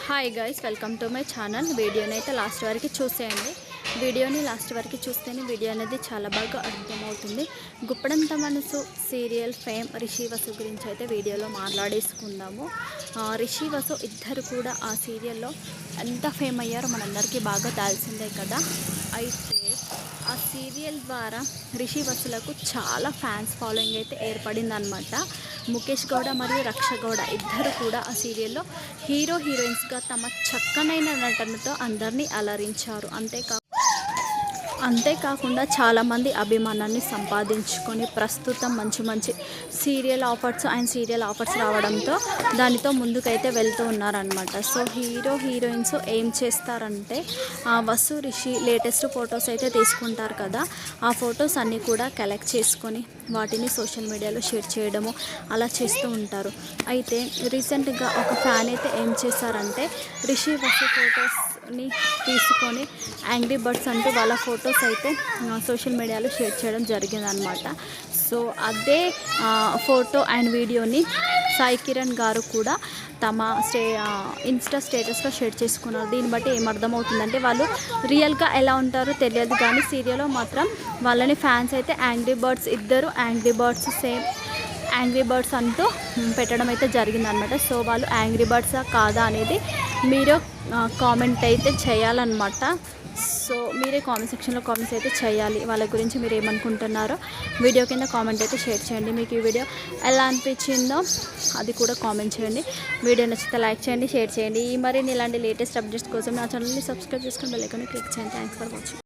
Hi guys, welcome to my channel. వీడియోని అయితే last వరకు చూసేయండి. వీడియోని లాస్ట్ వరకు చూస్తేనే వీడియో అనేది చాలా బాగా అర్థమవుతుంది. గుప్పడంత మనసు సీరియల్ ఫేమ్ రిషి వసు గురించి అయితే వీడియోలో మాట్లాడేసుకుందాము. రిషి వసు ఇద్దరు కూడా ఆ సీరియల్లో ఎంత ఫేమ్ అయ్యారో మనందరికీ బాగా తెలిసిందే కదా. అయితే ఆ సీరియల్ ద్వారా రిషి వసులకు చాలా ఫ్యాన్స్ ఫాలోయింగ్ అయితే ఏర్పడిందనమాట. ముఖేష్ గౌడ మరియు రక్ష గౌడ ఇద్దరు కూడా ఆ సీరియల్లో హీరోయిన్స్గా తమ చక్కనైన నటనతో అందరినీ అలరించారు. అంతేకాకుండా చాలామంది అభిమానాన్ని సంపాదించుకొని ప్రస్తుతం మంచి సీరియల్ ఆఫర్స్ రావడంతో దానితో ముందుకైతే వెళ్తూ ఉన్నారనమాట. సో హీరోయిన్స్ ఏం చేస్తారంటే వసు రిషి లేటెస్ట్ ఫొటోస్ అయితే తీసుకుంటారు కదా, ఆ ఫొటోస్ అన్నీ కూడా కలెక్ట్ చేసుకొని వాటిని సోషల్ మీడియాలో షేర్ చేయడము అలా చేస్తూ ఉంటారు. అయితే రీసెంట్గా ఒక ఫ్యాన్ అయితే ఏం చేశారంటే రిషి వసు ఫొటోస్ని తీసుకొని యాంగ్రీ బర్డ్స్ అంటూ వాళ్ళ ఫొటోస్ అయితే సోషల్ మీడియాలో షేర్ చేయడం జరిగిందనమాట. సో అదే ఫోటో అండ్ వీడియోని సాయి కిరణ్ గారు కూడా తమ ఇన్స్టా స్టేటస్లో షేర్ చేసుకున్నారు. దీన్ని బట్టి ఏమర్థమవుతుందంటే వాళ్ళు రియల్గా ఎలా ఉంటారో తెలియదు, కానీ సీరియల్లో మాత్రం వాళ్ళని ఫ్యాన్స్ అయితే ఇద్దరు angry birds same angry birds అంటూ పెట్టడం అయితే జరిగిందనమాట. సో వాళ్ళు యాంగ్రీ బర్డ్సా కాదా అనేది మీరు కామెంట్ అయితే చేయాలన్నమాట. సో మీరే కామెంట్ సెక్షన్లో కామెంట్స్ అయితే చేయాలి. వాళ్ళ గురించి మీరు ఏమనుకుంటున్నారో వీడియో కింద కామెంట్ అయితే షేర్ చేయండి. మీకు ఈ వీడియో ఎలా అనిపించిందో అది కూడా కామెంట్ చేయండి. వీడియో నచ్చితే లైక్ చేయండి, షేర్ చేయండి. మరిన్ని ఇలాంటి లేటెస్ట్ అప్డేట్స్ కోసం నా ఛానల్ని సబ్స్క్రైబ్ చేసుకుని బెల్ ఐకాన్ని క్లిక్ చేయండి. Thanks for watching.